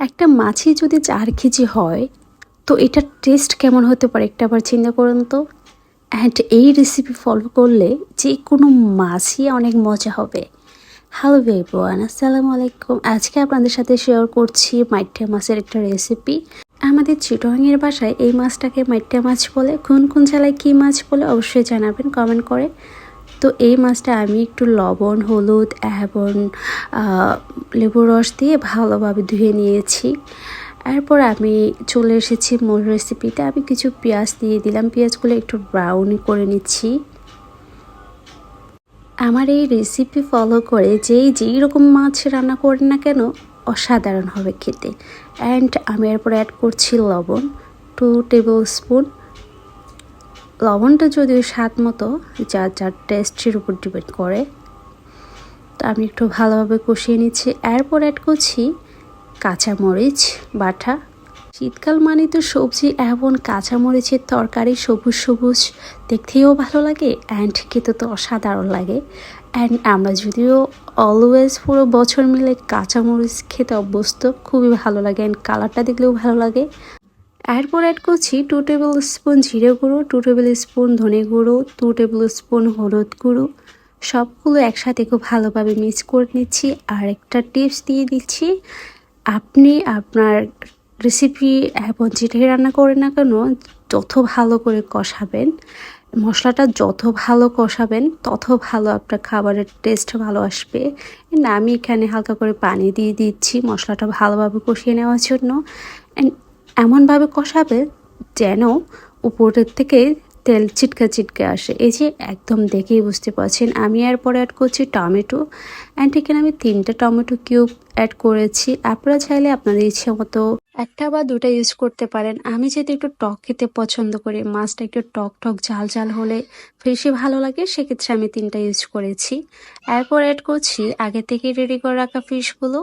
একটা মাছই যদি ৪ কেজি হয় তো এটার টেস্ট কেমন হতে পারে একটা আবার চিন্তা করুন তো। অ্যান্ড এই রেসিপি ফলো করলে যে কোনো মাছই অনেক মজা হবে। হ্যালো এভরিওয়ান, আসসালামু আলাইকুম। আজকে আপনাদের সাথে শেয়ার করছি মাইঠা মাছের একটা রেসিপি। আমাদের চিটগাংয়ের বাসায় এই মাছটাকে মাইঠা মাছ বলে, কোন কোন জেলায় কী মাছ বলে অবশ্যই জানাবেন কমেন্ট করে। তো এই মাছটা আমি একটু লবণ, হলুদ এবং লেবুর রস দিয়ে ভালোভাবে ধুয়ে নিয়েছি। এরপর আমি চলে এসেছি মূল রেসিপিতে। আমি কিছু পেঁয়াজ দিয়ে দিলাম, পেঁয়াজগুলো একটু ব্রাউন করে নিচ্ছি। আমার এই রেসিপি ফলো করে যেই রকম মাছ রান্না করেন না কেন অসাধারণ হবে খেতে। অ্যান্ড আমি এরপর অ্যাড করছি লবণ, 2 টেবিল স্পুন। লবণটা যদিও স্বাদ মতো, যার টেস্টের উপর ডিপেন্ড করে। তো আমি একটু ভালোভাবে কষিয়ে নিচ্ছি। এরপর অ্যাড করছি কাঁচামরিচ বাটা। শীতকাল মানে তো সবজি এবং কাঁচামরিচের তরকারি সবুজ সবুজ দেখতেও ভালো লাগে অ্যান্ড খেতে তো অসাধারণ লাগে। অ্যান্ড আমরা যদিও অলওয়েজ পুরো বছর মিলে কাঁচামরিচ খেতে অভ্যস্ত, খুবই ভালো লাগে অ্যান্ড কালারটা দেখলেও ভালো লাগে। এরপর অ্যাড করছি 2 টেবিল স্পুন জিরে গুঁড়ো, 2 টেবিল স্পুন ধনে গুঁড়ো, 2 টেবিল স্পুন হলুদ গুঁড়ো। সবগুলো একসাথে খুব ভালোভাবে মিক্স করে নিচ্ছি। আর একটা টিপস দিয়ে দিচ্ছি, আপনি আপনার রেসিপি এবং যেটাই রান্না করেন না কেন যত ভালো করে কষাবেন, মশলাটা যত ভালো কষাবেন তত ভালো আপনার খাবারের টেস্ট ভালো আসবে। আমি এখানে হালকা করে পানি দিয়ে দিচ্ছি মশলাটা ভালোভাবে কষিয়ে নেওয়ার জন্য। এমনভাবে কষাবে যেন উপরের থেকে তেল চিটকে আসে। এই যে একদম দেখেই বুঝতে পারছেন। আমি এরপরে অ্যাড করছি টমেটো। অ্যান্ড এখানে আমি 3টে টমেটো কিউব অ্যাড করেছি। আপনারা চাইলে আপনাদের ইচ্ছে মতো 1টা বা 2টা ইউজ করতে পারেন। আমি যেহেতু একটু টক খেতে পছন্দ করি, মাছটা একটু টক ঝাল হলে বেশি ভালো লাগে, সেক্ষেত্রে আমি 3টা ইউজ করেছি। এরপর অ্যাড করছি আগে থেকে রেডি করে রাখা ফিশগুলো।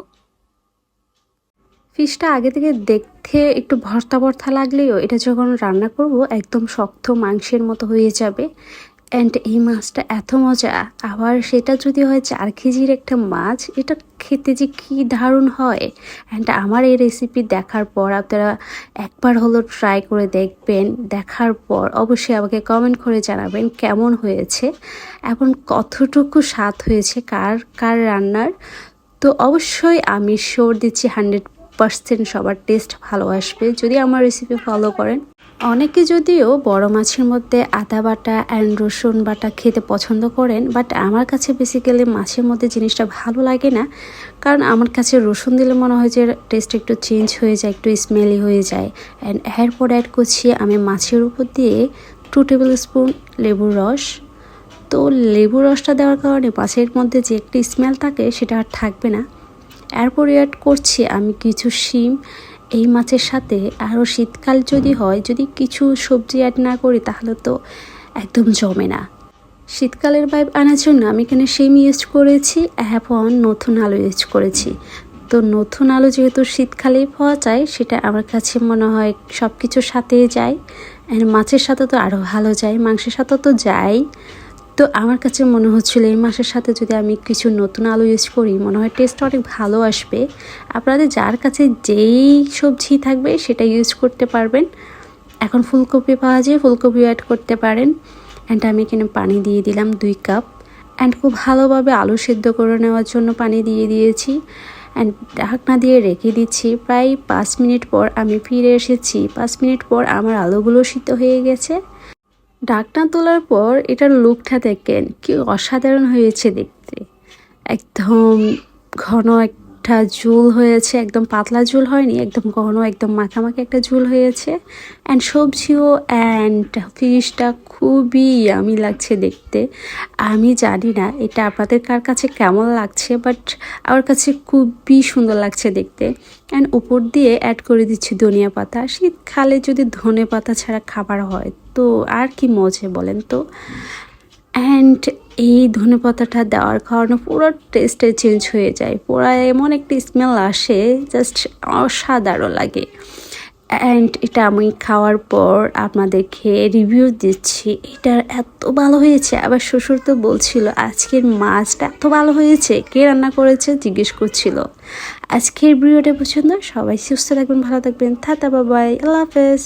ফিশটা আগে থেকে দেখতে একটু ভর্তা লাগলেও এটা যখন রান্না করব একদম শক্ত মাংসের মতো হয়ে যাবে। অ্যান্ড এই মাছটা এত মজা, আবার সেটা যদি হয় 4 কেজির একটা মাছ, এটা খেতে যে কী দারুণ হয়। অ্যান্ড আমার এই রেসিপি দেখার পর আপনারা একবার হলো ট্রাই করে দেখবেন। দেখার পর অবশ্যই আমাকে কমেন্ট করে জানাবেন কেমন হয়েছে এবং কতটুকু স্বাদ হয়েছে কার রান্নার। তো অবশ্যই আমি শিওর দিচ্ছি 100% সবার টেস্ট ভালো আসবে যদি আমার রেসিপি ফলো করেন। অনেকে যদিও বড় মাছের মধ্যে আদা বাটা অ্যান্ড রসুন বাটা খেতে পছন্দ করেন, বাট আমার কাছে বেসিক্যালি মাছের মধ্যে জিনিসটা ভালো লাগে না। কারণ আমার কাছে রসুন দিলে মনে হয় যে টেস্ট একটু চেঞ্জ হয়ে যায়, একটু স্মেলি হয়ে যায়। অ্যান্ড এরপর অ্যাড করছি আমি মাছের উপর দিয়ে 2 টেবিল স্পুন লেবুর রস। তো লেবুর রসটা দেওয়ার কারণে মাছের মধ্যে যে একটি স্মেল থাকে সেটা আর থাকবে না। এরপর অ্যাড করছি আমি কিছু শিম। এই মাছের সাথে আরও শীতকাল যদি হয়, যদি কিছু সবজি অ্যাড না করি তাহলে তো একদম জমে না। শীতকালের ভাইব আনার জন্য আমি এখানে শিম ইউজ করেছি এবং নতুন আলু ইউজ করেছি। তো নতুন আলু যেহেতু শীতকালেই পাওয়া যায়, সেটা আমার কাছে মনে হয় সব কিছুর সাথেই যায়। আর মাছের সাথে তো আরও ভালো যায়, মাংসের সাথে তো যায়। তো আমার কাছে মনে হচ্ছিল এই মাছের সাথে যদি আমি কিছু নতুন আলু ইউজ করি মনে হয় টেস্ট অনেক ভালো আসবে। আপনাদের যার কাছে যেই সবজি থাকবে সেটা ইউজ করতে পারবেন। এখন ফুলকপি পাওয়া যায়, ফুলকপিও অ্যাড করতে পারেন। অ্যান্ড আমি এখানে পানি দিয়ে দিলাম 2 কাপ। অ্যান্ড খুব ভালোভাবে আলু সেদ্ধ করে নেওয়ার জন্য পানি দিয়ে দিয়েছি। অ্যান্ড ঢাকনা দিয়ে রেখে দিচ্ছি। প্রায় 5 মিনিট পর আমি ফিরে এসেছি। 5 মিনিট পর আমার আলুগুলো সিদ্ধ হয়ে গেছে। ঢাকনা তোলার পর এটার লুকটা দেখেন কি অসাধারণ হয়েছে দেখতে। একদম ঘন একটা ঝোল হয়েছে, একদম পাতলা ঝোল হয়নি, একদম ঘন একদম মাখামাখি একটা ঝোল হয়েছে। অ্যান্ড সবজিও অ্যান্ড ফিশটা খুবই ইয়ামি লাগছে দেখতে। আমি জানি না এটা আপনাদের কার কাছে কেমন লাগছে, বাট আমার কাছে খুবই সুন্দর লাগছে দেখতে। অ্যান্ড উপর দিয়ে অ্যাড করে দিচ্ছি ধনিয়া পাতা। শীতকালে যদি ধনে পাতা ছাড়া খাবার হয় তো আর কি মজা বলেন তো। অ্যান্ড এই ধনেপাতাটা দেওয়ার কারণে পুরো টেস্টে চেঞ্জ হয়ে যায়, পুরো এমন একটি স্মেল আসে, জাস্ট অসাধারণ লাগে। অ্যান্ড এটা আমি খাওয়ার পর আপনাদেরকে রিভিউ দিচ্ছি। এটা এত ভালো হয়েছে। আবার শ্বশুর তো বলছিল আজকের মাছটা এত ভালো হয়েছে, কে রান্না করেছে জিজ্ঞেস করছিল। আজকের ভিডিওটা পছন্দ, সবাই সুস্থ থাকবেন, ভালো থাকবেন, টাটা বাই বাই, আল্লাহ হাফেজ।